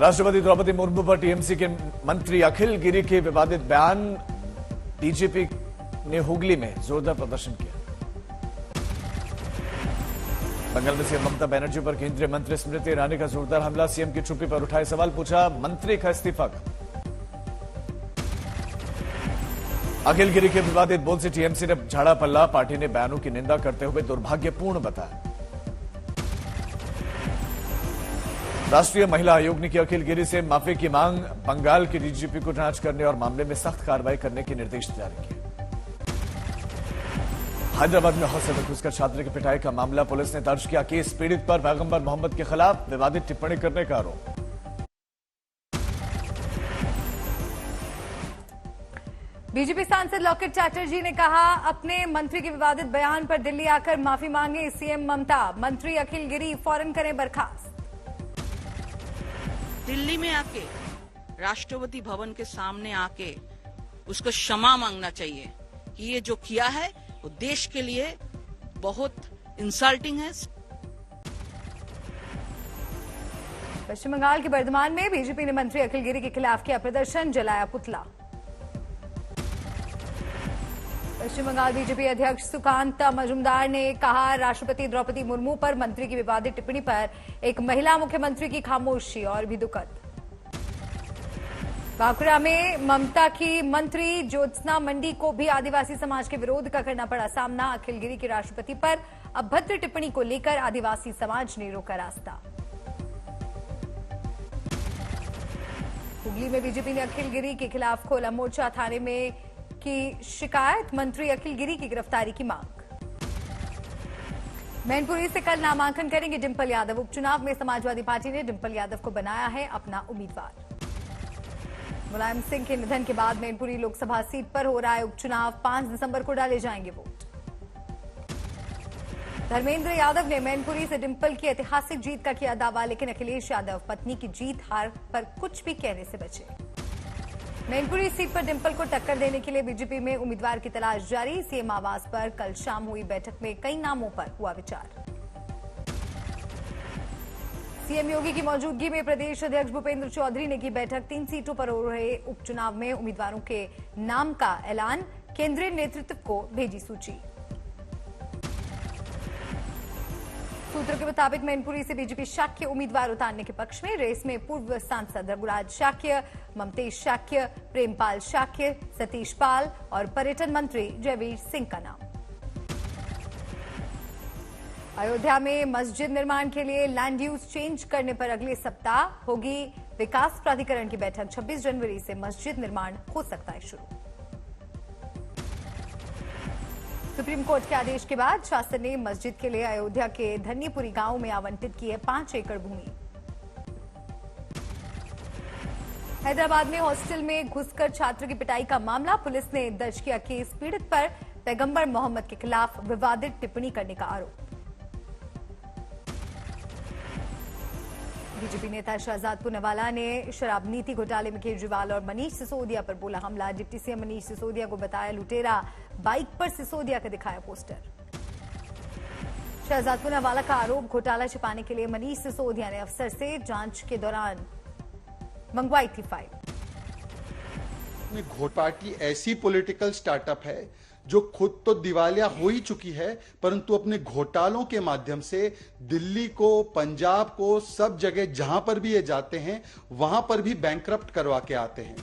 राष्ट्रपति द्रौपदी मुर्मू पर टीएमसी के मंत्री अखिल गिरी के विवादित बयान। बीजेपी ने हुगली में जोरदार प्रदर्शन किया। बंगाल में सीएम ममता बनर्जी पर केंद्रीय मंत्री स्मृति ईरानी का जोरदार हमला। सीएम की चुप्पी पर उठाए सवाल, पूछा मंत्री का इस्तीफा कब? अखिल गिरी के विवादित बोल से टीएमसी ने झाड़ा पल्ला। पार्टी ने बयानों की निंदा करते हुए दुर्भाग्यपूर्ण बताया। राष्ट्रीय महिला आयोग ने की अखिल गिरी से माफी की मांग। बंगाल के डीजीपी को जांच करने और मामले में सख्त कार्रवाई करने के निर्देश जारी किए। हैदराबाद में हौसले में घुसकर छात्र की पिटाई का मामला। पुलिस ने दर्ज किया केस। पीड़ित पर पैगंबर मोहम्मद के खिलाफ विवादित टिप्पणी करने का आरोप। बीजेपी सांसद लॉकेट चैटर्जी ने कहा, अपने मंत्री के विवादित बयान पर दिल्ली आकर माफी मांगे सीएम ममता। मंत्री अखिल गिरी फौरन करें बर्खास्त। दिल्ली में आके राष्ट्रपति भवन के सामने आके उसको क्षमा मांगना चाहिए कि ये जो किया है वो देश के लिए बहुत इंसल्टिंग है। पश्चिम बंगाल के बर्धमान में बीजेपी ने मंत्री अखिल गिरी के खिलाफ किया प्रदर्शन, जलाया पुतला। पश्चिम बंगाल बीजेपी अध्यक्ष सुकांत मजुमदार ने कहा, राष्ट्रपति द्रौपदी मुर्मू पर मंत्री की विवादित टिप्पणी पर एक महिला मुख्यमंत्री की खामोशी और भी दुखद। बांकुड़ा में ममता की मंत्री ज्योत्सना मंडी को भी आदिवासी समाज के विरोध का करना पड़ा सामना। अखिल गिरी की राष्ट्रपति पर अभद्र टिप्पणी को लेकर आदिवासी समाज ने रोका रास्ता। हुगली में बीजेपी ने अखिल गिरी के खिलाफ खोला मोर्चा। थाने में की शिकायत, मंत्री अखिल गिरी की गिरफ्तारी की मांग। मैनपुरी से कल नामांकन करेंगे डिंपल यादव। उपचुनाव में समाजवादी पार्टी ने डिंपल यादव को बनाया है अपना उम्मीदवार। मुलायम सिंह के निधन के बाद मैनपुरी लोकसभा सीट पर हो रहा है उपचुनाव। 5 दिसंबर को डाले जाएंगे वोट। धर्मेंद्र यादव ने मैनपुरी से डिंपल की ऐतिहासिक जीत का किया दावा, लेकिन अखिलेश यादव पत्नी की जीत हार पर कुछ भी कहने से बचे। मैनपुरी सीट पर डिंपल को टक्कर देने के लिए बीजेपी में उम्मीदवार की तलाश जारी। सीएम आवास पर कल शाम हुई बैठक में कई नामों पर हुआ विचार। सीएम योगी की मौजूदगी में प्रदेश अध्यक्ष भूपेंद्र चौधरी ने की बैठक। 3 सीटों पर हो रहे उपचुनाव में उम्मीदवारों के नाम का ऐलान। केंद्रीय नेतृत्व को भेजी सूची। सूत्रों के मुताबिक मैनपुरी से बीजेपी शाक्य उम्मीदवार उतारने के पक्ष में। रेस में पूर्व सांसद रघुराज शाक्य, ममतेश शाक्य, प्रेमपाल शाक्य, सतीश पाल और पर्यटन मंत्री जयवीर सिंह का नाम। अयोध्या में मस्जिद निर्माण के लिए लैंड यूज चेंज करने पर अगले सप्ताह होगी विकास प्राधिकरण की बैठक। 26 जनवरी से मस्जिद निर्माण हो सकता है शुरू। सुप्रीम कोर्ट के आदेश के बाद शासन ने मस्जिद के लिए अयोध्या के धन्यपुरी गांव में आवंटित की है 5 एकड़ भूमि। हैदराबाद में हॉस्टल में घुसकर छात्र की पिटाई का मामला। पुलिस ने दर्ज किया केस। पीड़ित पर पैगंबर मोहम्मद के खिलाफ विवादित टिप्पणी करने का आरोप। बीजेपी नेता शहजाद पूनावाला ने शराब नीति घोटाले में केजरीवाल और मनीष सिसोदिया पर बोला हमला। डिप्टी सीएम मनीष सिसोदिया को बताया लुटेरा। बाइक पर सिसोदिया का दिखाया पोस्टर। शहजाद पूनावाला का आरोप, घोटाला छिपाने के लिए मनीष सिसोदिया ने अफसर से जांच के दौरान मंगवाई थी फाइल। पार्टी ऐसी पॉलिटिकल स्टार्टअप है जो खुद तो दिवालिया हो ही चुकी है, परंतु अपने घोटालों के माध्यम से दिल्ली को, पंजाब को, सब जगह जहां पर भी ये जाते हैं वहां पर भी बैंकरप्ट करवा के आते हैं।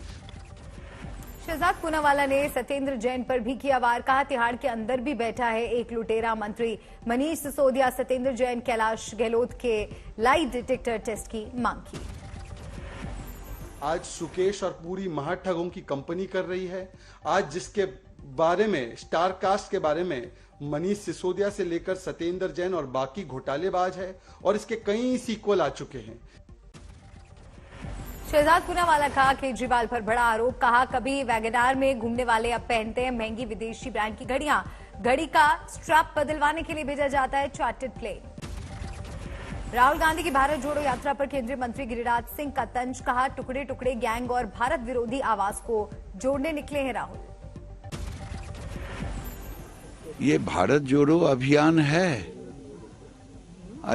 शहजाद पूनावाला ने सत्येंद्र जैन पर भी किया वार। कहा, तिहाड़ के अंदर भी बैठा है एक लुटेरा मंत्री। मनीष सिसोदिया, सत्येंद्र जैन, कैलाश गहलोत के लाई डिटेक्टर टेस्ट की मांग की। आज सुकेश और पूरी महाठगों की कंपनी कर रही है। आज जिसके बारे में, स्टार कास्ट के बारे में मनीष सिसोदिया से लेकर सत्येंद्र जैन और बाकी घोटालेबाज है, और इसके कई सीक्वल आ चुके हैं। शहजाद पूनावाला का केजरीवाल पर बड़ा आरोप। कहा, कभी वैगनार में घूमने वाले अब पहनते हैं महंगी विदेशी ब्रांड की घड़ियां। घड़ी का स्ट्रैप बदलवाने के लिए भेजा जाता है चार्टर्ड प्लेन। राहुल गांधी की भारत जोड़ो यात्रा पर केंद्रीय मंत्री गिरिराज सिंह का तंज। कहा, टुकड़े टुकड़े गैंग और भारत विरोधी आवाज को जोड़ने निकले हैं राहुल। ये भारत जोड़ो अभियान है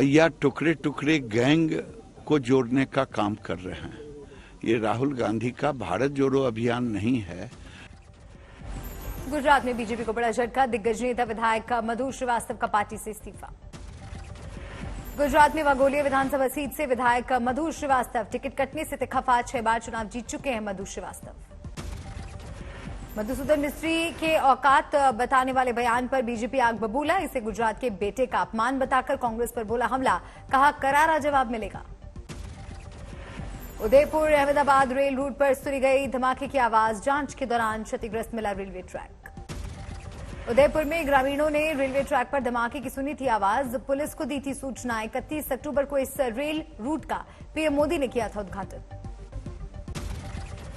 या टुकड़े टुकड़े गैंग को जोड़ने का काम कर रहे हैं। ये राहुल गांधी का भारत जोड़ो अभियान नहीं है। गुजरात में बीजेपी को बड़ा झटका, दिग्गज नेता विधायक मधु श्रीवास्तव का पार्टी से इस्तीफा। गुजरात में वाघोलिया विधानसभा सीट से विधायक मधु श्रीवास्तव टिकट कटने से खफा। 6 बार चुनाव जीत चुके हैं मधु श्रीवास्तव। मधुसूदन मिस्त्री के औकात बताने वाले बयान पर बीजेपी आग बबूला। इसे गुजरात के बेटे का अपमान बताकर कांग्रेस पर बोला हमला, कहा करारा जवाब मिलेगा। उदयपुर अहमदाबाद रेल रूट पर सुनी गई धमाके की आवाज, जांच के दौरान क्षतिग्रस्त मिला रेलवे ट्रैक। उदयपुर में ग्रामीणों ने रेलवे ट्रैक पर धमाके की सुनी थी आवाज, पुलिस को दी थी सूचना। 31 अक्टूबर को इस रेल रूट का पीएम मोदी ने किया था उद्घाटन।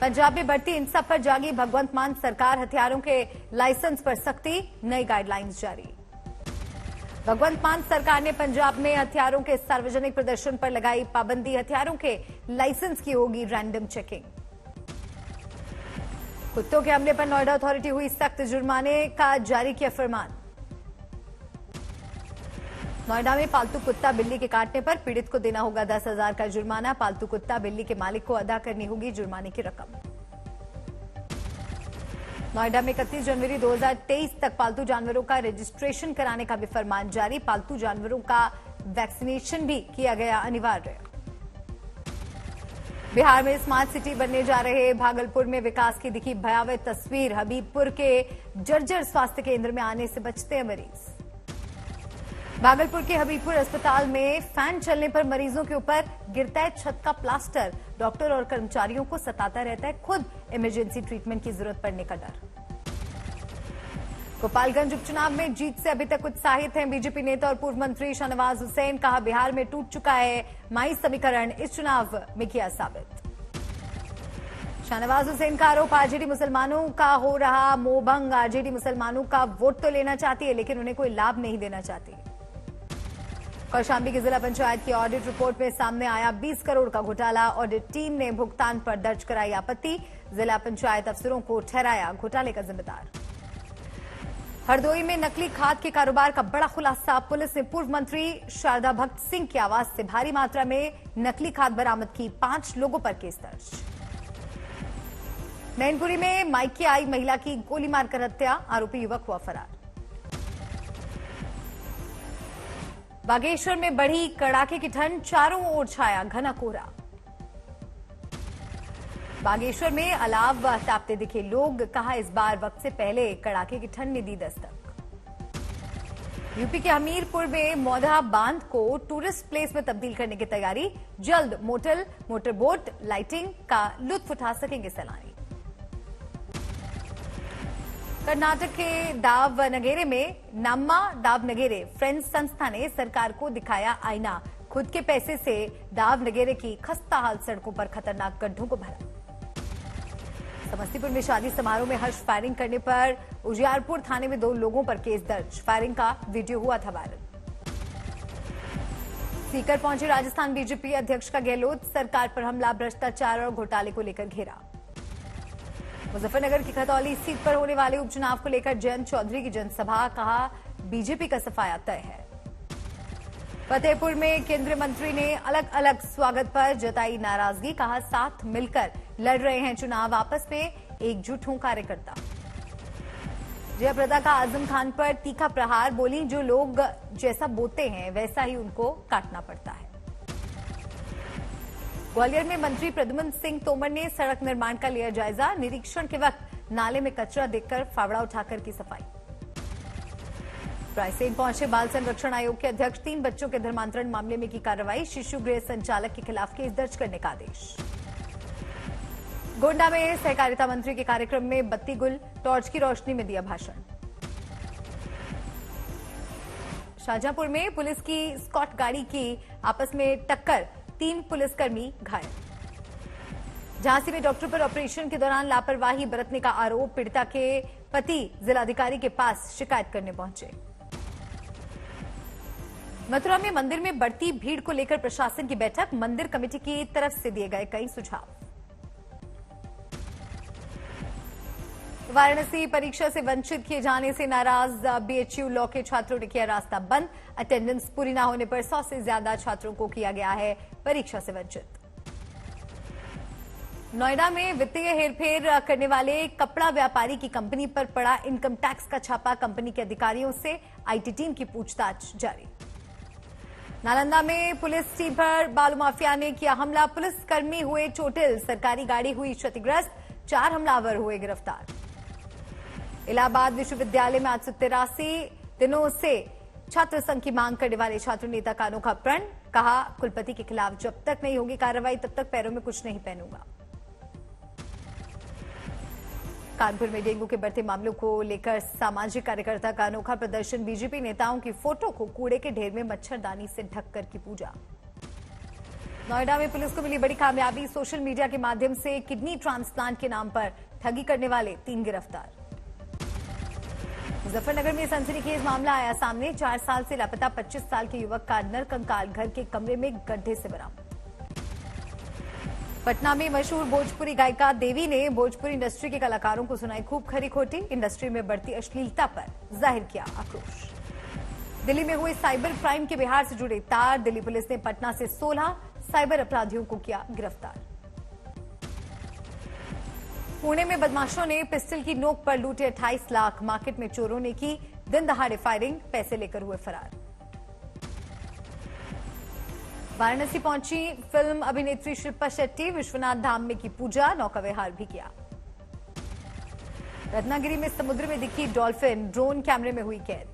पंजाब में बढ़ती हिंसा पर जागी भगवंत मान सरकार, हथियारों के लाइसेंस पर सख्ती, नई गाइडलाइंस जारी। भगवंत मान सरकार ने पंजाब में हथियारों के सार्वजनिक प्रदर्शन पर लगाई पाबंदी, हथियारों के लाइसेंस की होगी रैंडम चेकिंग। कुत्तों के हमले पर नोएडा अथॉरिटी हुई सख्त, जुर्माने का जारी किया फरमान। नोएडा में पालतू कुत्ता बिल्ली के काटने पर पीड़ित को देना होगा 10,000 का जुर्माना। पालतू कुत्ता बिल्ली के मालिक को अदा करनी होगी जुर्माने की रकम। नोएडा में 31 जनवरी 2023 तक पालतू जानवरों का रजिस्ट्रेशन कराने का भी फरमान जारी। पालतू जानवरों का वैक्सीनेशन भी किया गया अनिवार्य। बिहार में स्मार्ट सिटी बनने जा रहे भागलपुर में विकास की दिखी भयावह तस्वीर। हबीबपुर के जर्जर स्वास्थ्य केंद्र में आने से बचते हैं मरीज। भागलपुर के हबीबपुर अस्पताल में फैन चलने पर मरीजों के ऊपर गिरता है छत का प्लास्टर। डॉक्टर और कर्मचारियों को सताता रहता है खुद इमरजेंसी ट्रीटमेंट की जरूरत पड़ने का डर। गोपालगंज उपचुनाव में जीत से अभी तक उत्साहित हैं बीजेपी नेता और पूर्व मंत्री शाहनवाज हुसैन, कहा बिहार में टूट चुका है माई समीकरण, इस चुनाव में किया साबित। शाहनवाज हुसैन का आरोप, आरजेडी मुसलमानों का हो रहा मोहभंग। आरजेडी मुसलमानों का वोट तो लेना चाहती है लेकिन उन्हें कोई लाभ नहीं देना चाहती। कौशाम्बी की जिला पंचायत की ऑडिट रिपोर्ट में सामने आया 20 करोड़ का घोटाला। ऑडिट टीम ने भुगतान पर दर्ज कराई आपत्ति, जिला पंचायत अफसरों को ठहराया घोटाले का जिम्मेदार। हरदोई में नकली खाद के कारोबार का बड़ा खुलासा, पुलिस ने पूर्व मंत्री शारदा भक्त सिंह की आवाज से भारी मात्रा में नकली खाद बरामद की, 5 लोगों पर केस दर्ज। मैनपुरी में मायके आई महिला की गोली मारकर हत्या, आरोपी युवक हुआ फरार। बागेश्वर में बढ़ी कड़ाके की ठंड, चारों ओर छाया घना कोहरा। बागेश्वर में अलाव तापते दिखे लोग, कहा इस बार वक्त से पहले कड़ाके की ठंड ने दी दस्तक। यूपी के हमीरपुर में मौधा बांध को टूरिस्ट प्लेस में तब्दील करने की तैयारी, जल्द मोटरबोट लाइटिंग का लुत्फ उठा सकेंगे सैलानी। कर्नाटक के दावनगेरे में नाम्मा दावनगेरे फ्रेंड्स संस्था ने सरकार को दिखाया आईना, खुद के पैसे से दावनगेरे की खस्ता हाल सड़कों पर खतरनाक गड्ढों को भरा। समस्तीपुर में शादी समारोह में हर्ष फायरिंग करने पर उजियारपुर थाने में 2 लोगों पर केस दर्ज, फायरिंग का वीडियो हुआ था वायरल। सीकर पहुंचे राजस्थान बीजेपी अध्यक्ष का गहलोत, सरकार पर हमला, भ्रष्टाचार और घोटाले को लेकर घेरा। मुजफ्फरनगर की खतौली सीट पर होने वाले उपचुनाव को लेकर जयंत चौधरी की जनसभा, कहा बीजेपी का सफाया तय है। फतेहपुर में केंद्रीय मंत्री ने अलग अलग स्वागत पर जताई नाराजगी, कहा साथ मिलकर लड़ रहे हैं चुनाव, आपस में एकजुट हों कार्यकर्ता। जयप्रदा का आजम खान पर तीखा प्रहार, बोली जो लोग जैसा बोते हैं वैसा ही उनको काटना पड़ता है। ग्वालियर में मंत्री प्रद्युम्न सिंह तोमर ने सड़क निर्माण का लिया जायजा, निरीक्षण के वक्त नाले में कचरा देखकर फावड़ा उठाकर की सफाई। रायसेन पहुंचे बाल संरक्षण आयोग के अध्यक्ष, 3 बच्चों के धर्मांतरण मामले में की कार्रवाई, शिशु गृह संचालक के खिलाफ केस दर्ज करने का आदेश। गोंडा में सहकारिता मंत्री के कार्यक्रम में बत्ती गुल, टॉर्च की रोशनी में दिया भाषण। शाहजहांपुर में पुलिस की स्कॉट गाड़ी की आपस में टक्कर, 3 पुलिसकर्मी घायल। झांसी में डॉक्टर पर ऑपरेशन के दौरान लापरवाही बरतने का आरोप, पीड़िता के पति जिलाधिकारी के पास शिकायत करने पहुंचे। मथुरा में मंदिर में बढ़ती भीड़ को लेकर प्रशासन की बैठक, मंदिर कमेटी की तरफ से दिए गए कई सुझाव। वाराणसी परीक्षा से वंचित किए जाने से नाराज बीएचयू लॉ के छात्रों ने किया रास्ता बंद। अटेंडेंस पूरी न होने पर 100 से ज्यादा छात्रों को किया गया है परीक्षा से वंचित। नोएडा में वित्तीय हेरफेर करने वाले कपड़ा व्यापारी की कंपनी पर पड़ा इनकम टैक्स का छापा। कंपनी के अधिकारियों से आईटी टीम की पूछताछ जारी। नालंदा में पुलिस टीम पर बालू माफिया ने किया हमला। पुलिसकर्मी हुए चोटिल, सरकारी गाड़ी हुई क्षतिग्रस्त, 4 हमलावर हुए गिरफ्तार। इलाहाबाद विश्वविद्यालय में आज से 83 दिनों से छात्र संघ की मांग करने वाले छात्र नेता का अनोखा प्रण। कहा, कुलपति के खिलाफ जब तक नहीं होगी कार्रवाई तब तक पैरों में कुछ नहीं पहनूंगा। कानपुर में डेंगू के बढ़ते मामलों को लेकर सामाजिक कार्यकर्ता का अनोखा प्रदर्शन। बीजेपी नेताओं की फोटो को कूड़े के ढेर में मच्छरदानी से ढककर की पूजा। नोएडा में पुलिस को मिली बड़ी कामयाबी। सोशल मीडिया के माध्यम से किडनी ट्रांसप्लांट के नाम पर ठगी करने वाले 3 गिरफ्तार। मुजफ्फरनगर में सनसनीखेज मामला आया सामने। 4 साल से लापता 25 साल के युवक का नरकंकाल घर के कमरे में गड्ढे से बरामद। पटना में मशहूर भोजपुरी गायिका देवी ने भोजपुरी इंडस्ट्री के कलाकारों को सुनाई खूब खरी खोटी। इंडस्ट्री में बढ़ती अश्लीलता पर जाहिर किया आक्रोश। दिल्ली में हुए साइबर क्राइम के बिहार से जुड़े तार। दिल्ली पुलिस ने पटना से 16 साइबर अपराधियों को किया गिरफ्तार। पुणे में बदमाशों ने पिस्टल की नोक पर लूटे 28 लाख। मार्केट में चोरों ने की दिन दहाड़े फायरिंग, पैसे लेकर हुए फरार। वाराणसी पहुंची फिल्म अभिनेत्री शिल्पा शेट्टी। विश्वनाथ धाम में की पूजा, नौका विहार भी किया। रत्नागिरी में समुद्र में दिखी डॉल्फिन, ड्रोन कैमरे में हुई कैद।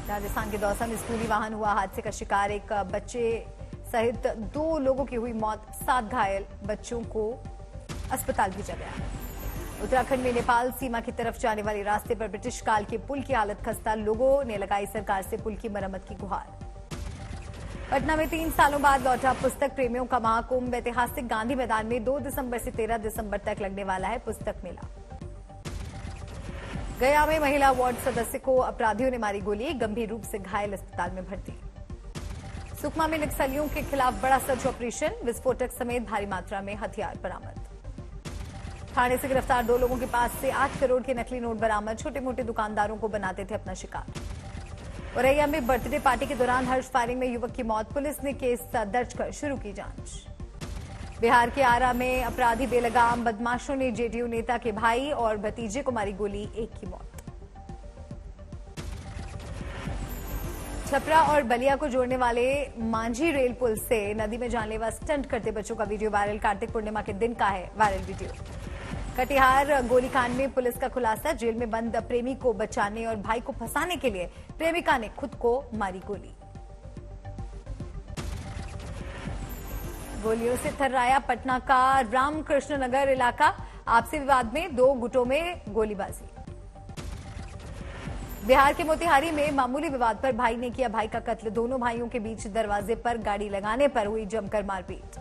राजस्थान के दौसा में स्कूली वाहन हुआ हादसे का शिकार। एक बच्चे सहित 2 लोगों की हुई मौत, 7 घायल। बच्चों को अस्पताल भेजा गया। उत्तराखंड में नेपाल सीमा की तरफ जाने वाले रास्ते पर ब्रिटिश काल के पुल की हालत खस्ता। लोगों ने लगाई सरकार से पुल की मरम्मत की गुहार। पटना में 3 सालों बाद लौटा पुस्तक प्रेमियों का महाकुंभ। ऐतिहासिक गांधी मैदान में 2 दिसंबर से 13 दिसंबर तक लगने वाला है पुस्तक मेला। गया में महिला वार्ड सदस्य को अपराधियों ने मारी गोली, गंभीर रूप से घायल, अस्पताल में भर्ती। सुकमा में नक्सलियों के खिलाफ बड़ा सर्च ऑपरेशन। विस्फोटक समेत भारी मात्रा में हथियार बरामद। थाने से गिरफ्तार 2 लोगों के पास से 8 करोड़ के नकली नोट बरामद। छोटे मोटे दुकानदारों को बनाते थे अपना शिकार। औरैया में बर्थडे पार्टी के दौरान हर्ष फायरिंग में युवक की मौत। पुलिस ने केस दर्ज कर शुरू की जांच। बिहार के आरा में अपराधी बेलगाम। बदमाशों ने जेडीयू नेता के भाई और भतीजे को मारी गोली, एक की मौत। छपरा और बलिया को जोड़ने वाले मांझी रेल पुल से नदी में जानलेवा स्टंट करते बच्चों का वीडियो वायरल। कार्तिक पूर्णिमा के दिन का है वायरल वीडियो। कटिहार गोलीकांड में पुलिस का खुलासा। जेल में बंद प्रेमी को बचाने और भाई को फंसाने के लिए प्रेमिका ने खुद को मारी गोली। गोलियों से थर्राया पटना का रामकृष्ण नगर इलाका। आपसी विवाद में 2 गुटों में गोलीबाजी। बिहार के मोतिहारी में मामूली विवाद पर भाई ने किया भाई का कत्ल। दोनों भाइयों के बीच दरवाजे पर गाड़ी लगाने पर हुई जमकर मारपीट।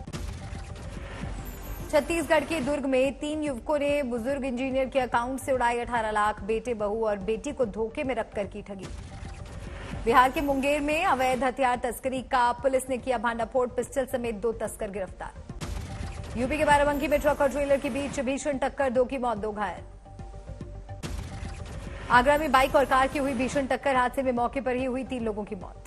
छत्तीसगढ़ के दुर्ग में 3 युवकों ने बुजुर्ग इंजीनियर के अकाउंट से उड़ाई 18 लाख। बेटे, बहू और बेटी को धोखे में रखकर की ठगी। बिहार के मुंगेर में अवैध हथियार तस्करी का पुलिस ने किया भांडाफोड़। पिस्टल समेत 2 तस्कर गिरफ्तार। यूपी के बाराबंकी में ट्रक और ट्रेलर के बीच भीषण टक्कर, 2 की मौत, 2 घायल। आगरा में बाइक और कार की हुई भीषण टक्कर। हादसे में मौके पर ही हुई 3 लोगों की मौत।